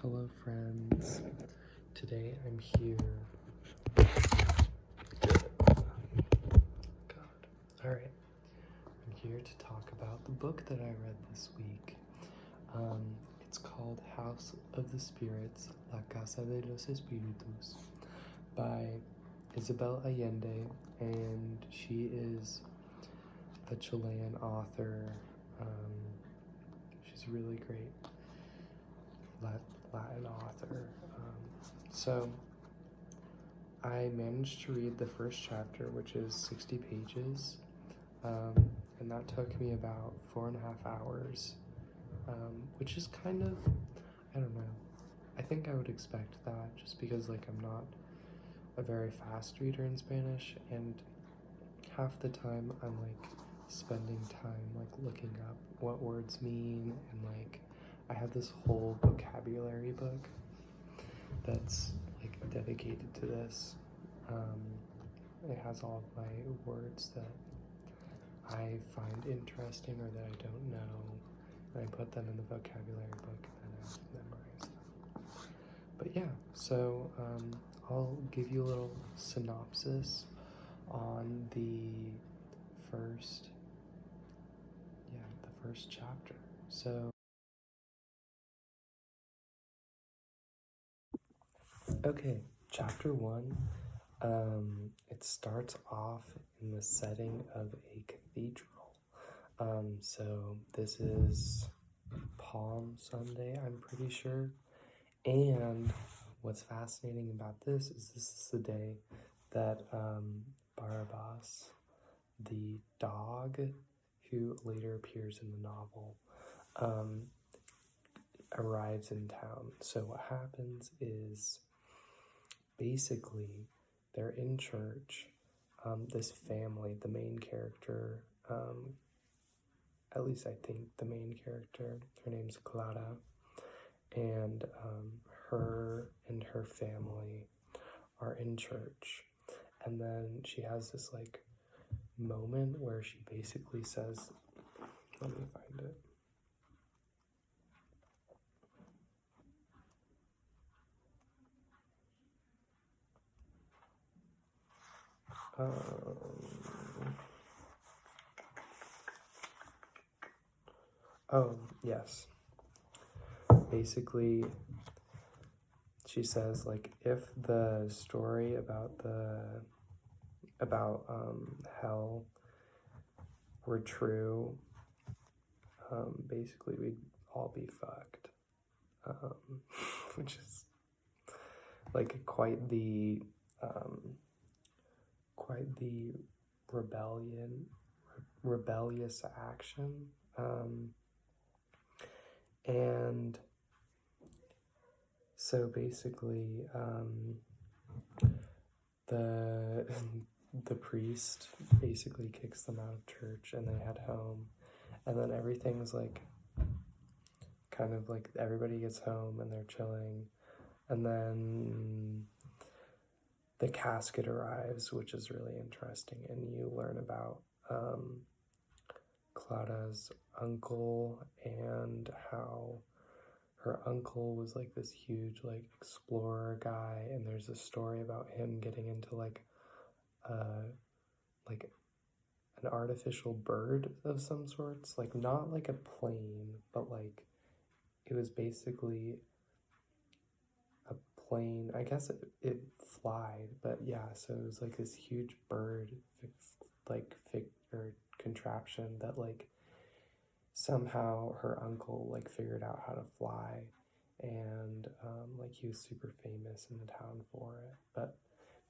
Hello friends, today I'm here, alright, I'm here to talk about the book that I read this week. It's called House of the Spirits, La Casa de los Espíritus, by Isabel Allende, and she is a Chilean author. She's a really great Latin author. So I managed to read the first chapter, which is 60 pages, and that took me about 4.5 hours, which is kind of, I don't know, I think I would expect that just because like I'm not a very fast reader in Spanish, and half the time I'm like spending time like looking up what words mean, and like I have this whole vocabulary book that's like dedicated to this. It has all of my words that I find interesting or that I don't know, and I put them in the vocabulary book and I memorize them. But yeah, so I'll give you a little synopsis on the first chapter. So okay, chapter 1, it starts off in the setting of a cathedral. So this is Palm Sunday, I'm pretty sure. And what's fascinating about this is the day that Barabbas, the dog who later appears in the novel, arrives in town. So what happens is basically they're in church. This family, the main character, at least I think the main character, her name's Clara, and her and her family are in church. And then she has this like moment where she basically says, let me find it. Oh, yes. Basically, she says, like, if the story about hell were true, basically we'd all be fucked. Which is like quite the rebellious action. And so basically, the priest basically kicks them out of church and they head home, and then everything's like kind of like everybody gets home and they're chilling, and then the casket arrives, which is really interesting, and you learn about Clara's uncle and how her uncle was like this huge like explorer guy, and there's a story about him getting into like an artificial bird of some sorts, like not like a plane, but like it was basically a plane. I guess it flied, but yeah, so it was like this huge bird or contraption that like somehow her uncle like figured out how to fly, and like he was super famous in the town for it. But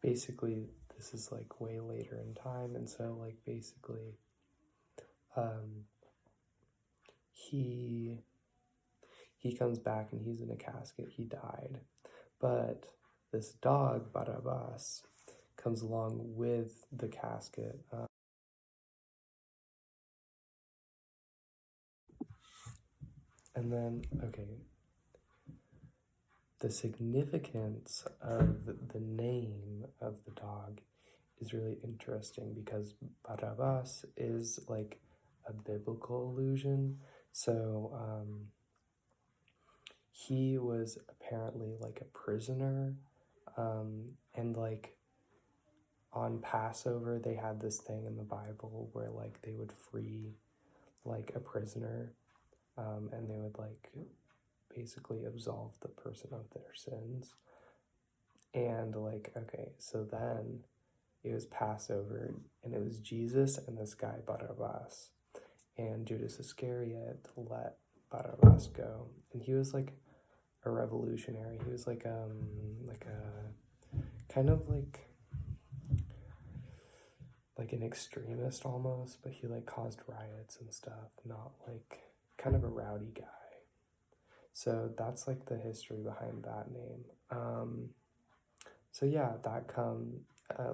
basically this is like way later in time, and so like basically he comes back and he's in a casket. He died, but this dog Barabbas comes along with the casket. And then, okay, the significance of the name of the dog is really interesting because Barabbas is like a biblical allusion. So he was apparently like a prisoner, and like on Passover they had this thing in the Bible where like they would free like a prisoner, and they would like basically absolve the person of their sins. And like, okay, so then it was Passover, and it was Jesus and this guy Barabbas, and Judas Iscariot let Barabbas go, and he was like a revolutionary. He was like a kind of like an extremist almost, but he like caused riots and stuff, not like kind of a rowdy guy. So that's like the history behind that name. So yeah,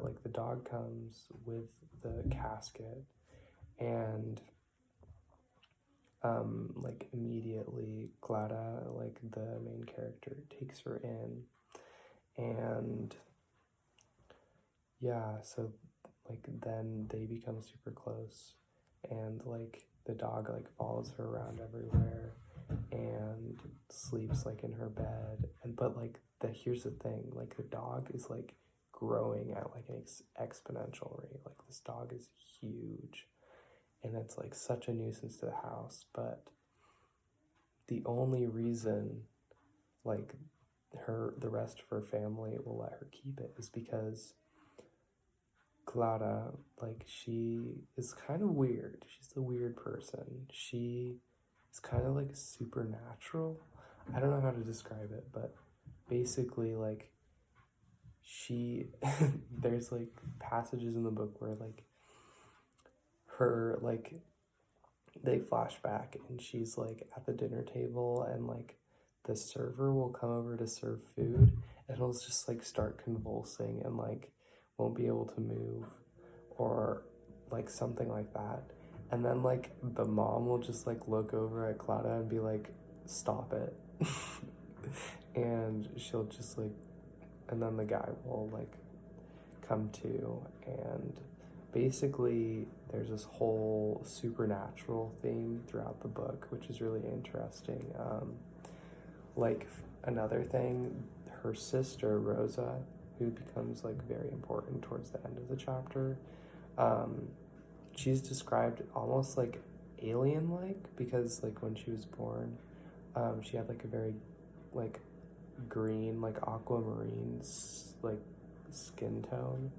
like the dog comes with the casket, and like immediately Clara, like the main character, takes her in, and yeah, so like then they become super close, and like the dog like follows her around everywhere and sleeps like in her bed, and but like here's the thing, like the dog is like growing at like an exponential rate. Like this dog is huge, and it's like such a nuisance to the house, but the only reason like the rest of her family will let her keep it is because Clara, like, she is kind of weird. She's a weird person. She is kind of like supernatural. I don't know how to describe it, but basically, like, there's like passages in the book where, like, they flash back and she's like at the dinner table, and like the server will come over to serve food, and it'll just like start convulsing and like won't be able to move, or like something like that. And then like the mom will just like look over at Clara and be like, stop it. And she'll just like, and then the guy will like come to, and basically there's this whole supernatural theme throughout the book, which is really interesting. Like another thing, her sister Rosa, who becomes like very important towards the end of the chapter, she's described almost like alien-like, because like when she was born, she had like a very like green, like aquamarine like skin tone,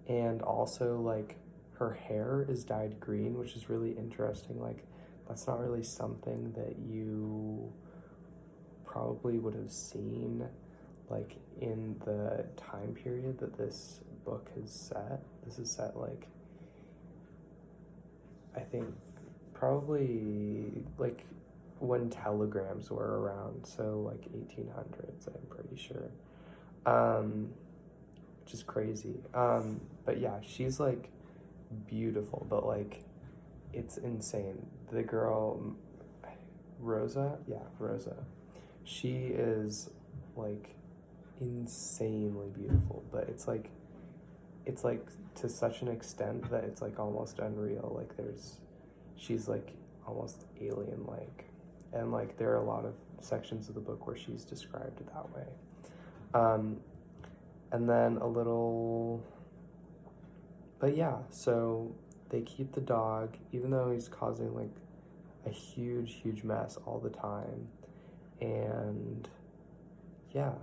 and also like her hair is dyed green, which is really interesting. Like that's not really something that you probably would have seen like in the time period that this book is set. This is set like, I think probably like when telegrams were around, so like 1800s, I'm pretty sure, which is crazy. But yeah, she's like beautiful, but like it's insane. The girl Rosa, she is like insanely beautiful, but it's like to such an extent that it's like almost unreal. Like she's like almost alien like, and like there are a lot of sections of the book where she's described that way. And then but yeah, so they keep the dog even though he's causing like a huge mess all the time. And yeah,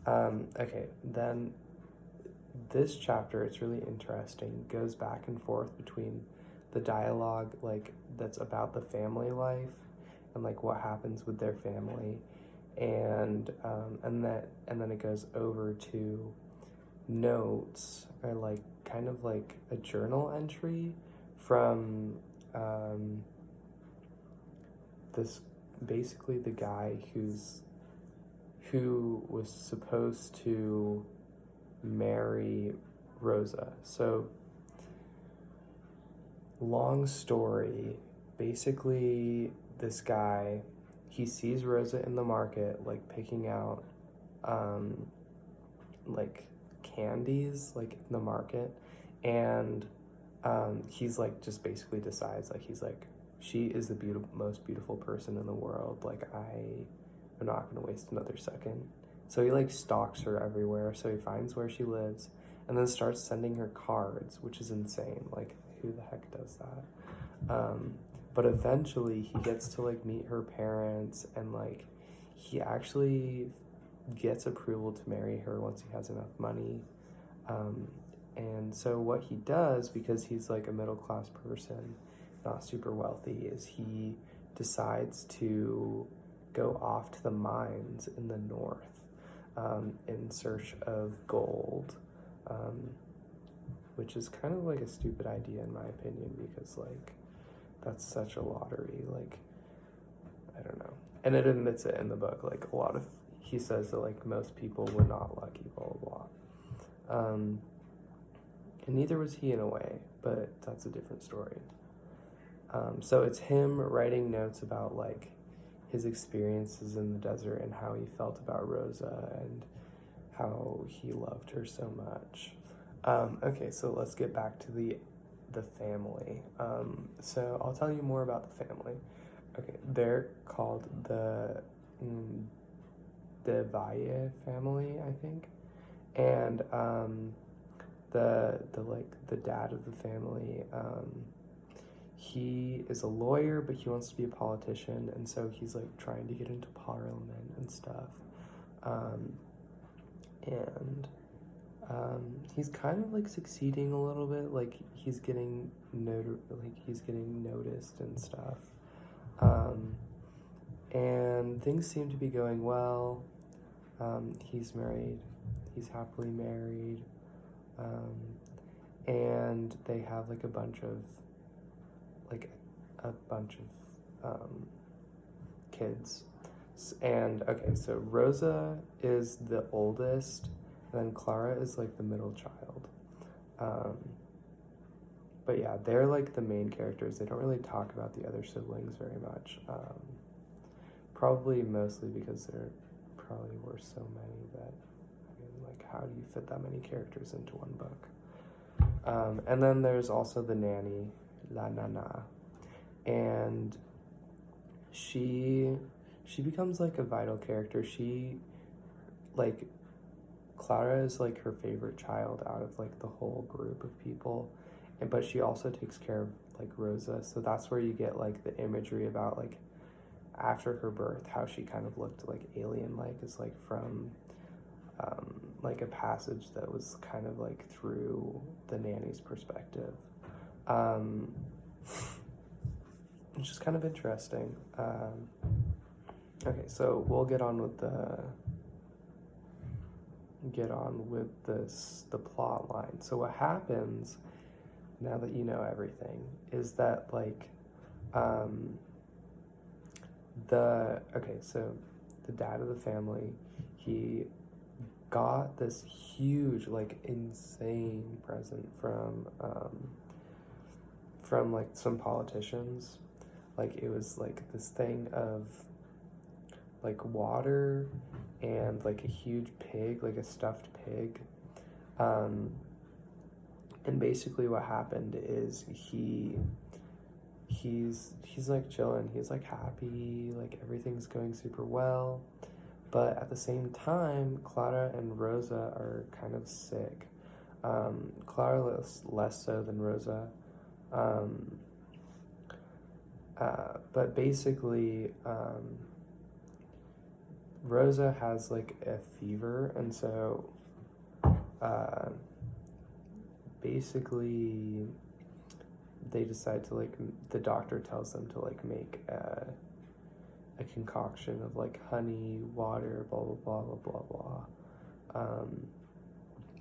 okay, then this chapter, it's really interesting, goes back and forth between the dialogue like that's about the family life and like what happens with their family, and then it goes over to notes, or like kind of like a journal entry from this, basically the guy who was supposed to marry Rosa. So long story, basically this guy, he sees Rosa in the market like picking out like candies like in the market, and he's like just basically decides like he's like, she is the most beautiful person in the world. Like, I am not going to waste another second. So he, like, stalks her everywhere. So he finds where she lives and then starts sending her cards, which is insane. Like, who the heck does that? But eventually he gets to, like, meet her parents, and, like, he actually gets approval to marry her once he has enough money. And so what he does, because he's, like, a middle-class person, not super wealthy, is he decides to go off to the mines in the north in search of gold, which is kind of like a stupid idea in my opinion, because, like, that's such a lottery. Like, I don't know. And it admits it in the book. Like, he says that, like, most people were not lucky, blah, blah, blah. And neither was he in a way, but that's a different story. So it's him writing notes about, like, his experiences in the desert and how he felt about Rosa and how he loved her so much. Okay, so let's get back to the family. So I'll tell you more about the family. Okay, they're called the Valle family, I think, and the dad of the family, he is a lawyer, but he wants to be a politician, and so he's, like, trying to get into parliament and stuff. He's kind of, like, succeeding a little bit. Like, he's getting noticed and stuff. And things seem to be going well. He's married. He's happily married. And they have, like, a bunch of kids. And okay, so Rosa is the oldest, and then Clara is, like, the middle child. But yeah, they're, like, the main characters. They don't really talk about the other siblings very much. Probably mostly because there probably were so many that, I mean, like, how do you fit that many characters into one book? And then there's also the nanny, La Nana, and she becomes, like, a vital character. Clara is, like, her favorite child out of, like, the whole group of people, but she also takes care of, like, Rosa, so that's where you get, like, the imagery about, like, after her birth, how she kind of looked, like, alien-like, is, like, from like, a passage that was kind of, like, through the nanny's perspective, which is kind of interesting. Okay, so we'll get on with the plot line. So what happens, now that you know everything, is that, like, so the dad of the family, he got this huge, like, insane present from like, some politicians. Like, it was, like, this thing of, like, water and, like, a huge pig, like a stuffed pig. And basically what happened is he's like chilling, he's, like, happy, like, everything's going super well, but at the same time Clara and Rosa are kind of sick. Clara less so than Rosa, but basically Rosa has, like, a fever, and so basically they decide to, like, the doctor tells them to, like, make a concoction of, like, honey, water, blah, blah, blah, blah, blah, blah.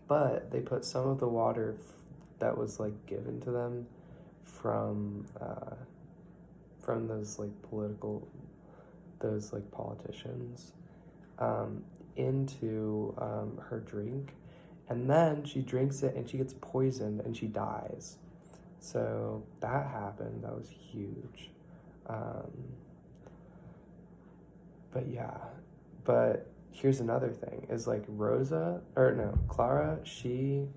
But they put some of the water that was, like, given to them from those, like, politicians into her drink, and then she drinks it and she gets poisoned and she dies. So that happened. That was huge. But here's another thing, is, like, Clara, she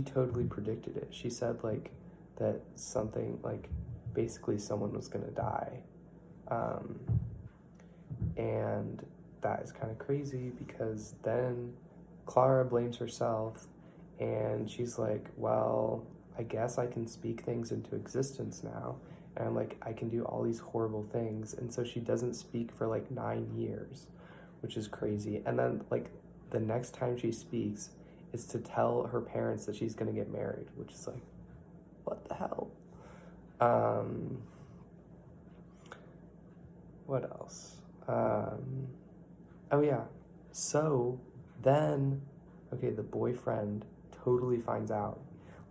totally predicted it. She said, like, that something, like, basically someone was gonna die. And that is kind of crazy because then Clara blames herself and she's like, well, I guess I can speak things into existence now. And I'm like, I can do all these horrible things. And so she doesn't speak for like 9 years, which is crazy. And then like the next time she speaks is to tell her parents that she's gonna get married, which is like, what the hell? What else? Oh yeah. So then, okay, the boyfriend totally finds out.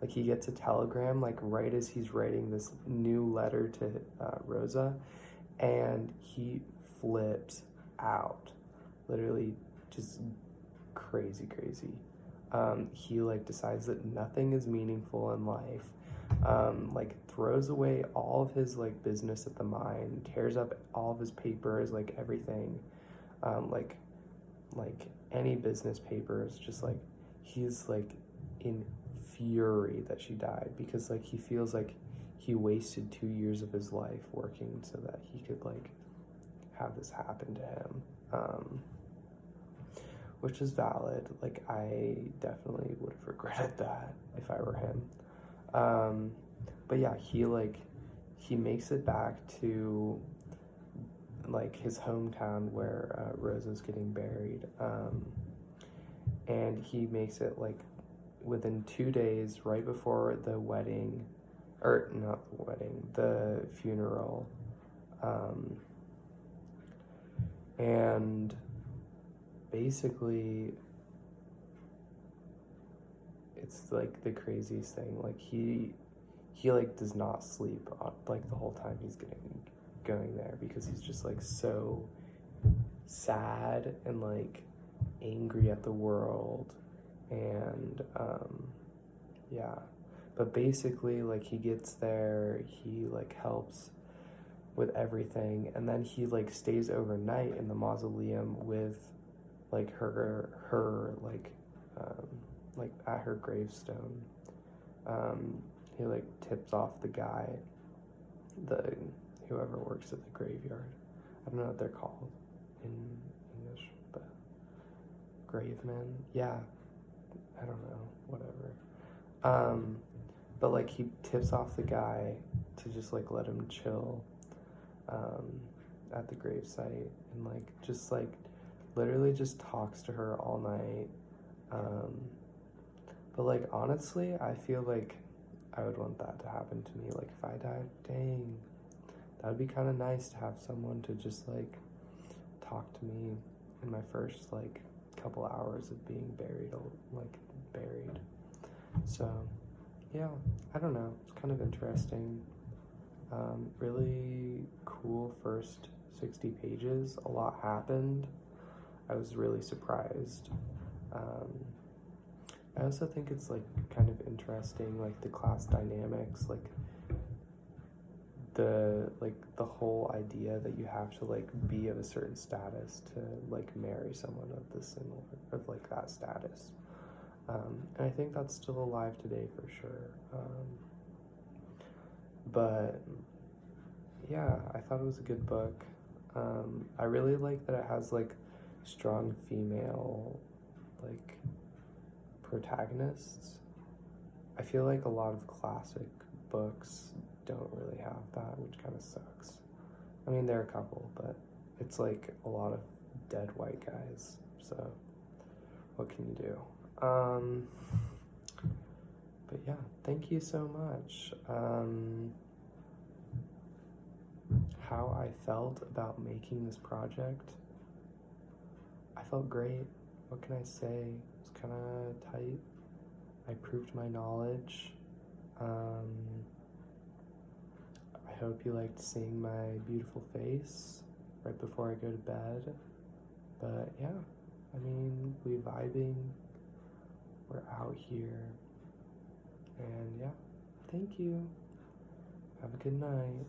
Like he gets a telegram like right as he's writing this new letter to Rosa, and he flips out. Literally, just crazy. He like decides that nothing is meaningful in life. Like throws away all of his like business at the mine, tears up all of his papers, like everything, like any business papers. Just like he's like in fury that she died because like he feels like he wasted 2 years of his life working so that he could like have this happen to him, which is valid. Like I definitely would have regretted that if I were him. But yeah, he makes it back to like his hometown where Rosa's getting buried, and he makes it like within 2 days, right before the wedding, or not the wedding, the funeral, and basically it's like the craziest thing. Like he like does not sleep like the whole time he's going there because he's just like so sad and like angry at the world. And yeah, but basically like he gets there, he like helps with everything, and then he like stays overnight in the mausoleum with like her like at her gravestone. He like tips off the guy, whoever works at the graveyard. I don't know what they're called in English, but gravemen. Yeah, I don't know, whatever. But like he tips off the guy to just like let him chill at the gravesite, and like just like literally just talks to her all night. But like honestly, I feel like I would want that to happen to me. Like if I died, dang, that would be kind of nice to have someone to just like talk to me in my first like couple hours of being buried. So yeah, I don't know, it's kind of interesting. Really cool first 60 pages. A lot happened. I was really surprised. I also think it's like kind of interesting, like the class dynamics, like the whole idea that you have to like be of a certain status to like marry someone of like that status. And I think that's still alive today for sure. But yeah, I thought it was a good book. I really like that it has like strong female like protagonists. I feel like a lot of classic books don't really have that, which kind of sucks. I mean, there are a couple, but it's like a lot of dead white guys, so what can you do? But yeah, thank you so much. How I felt about making this project, I felt great. What can I say? It's kind of tight. I proved my knowledge. I hope you liked seeing my beautiful face right before I go to bed. But yeah, I mean, we vibing. We're out here. And yeah, thank you. Have a good night.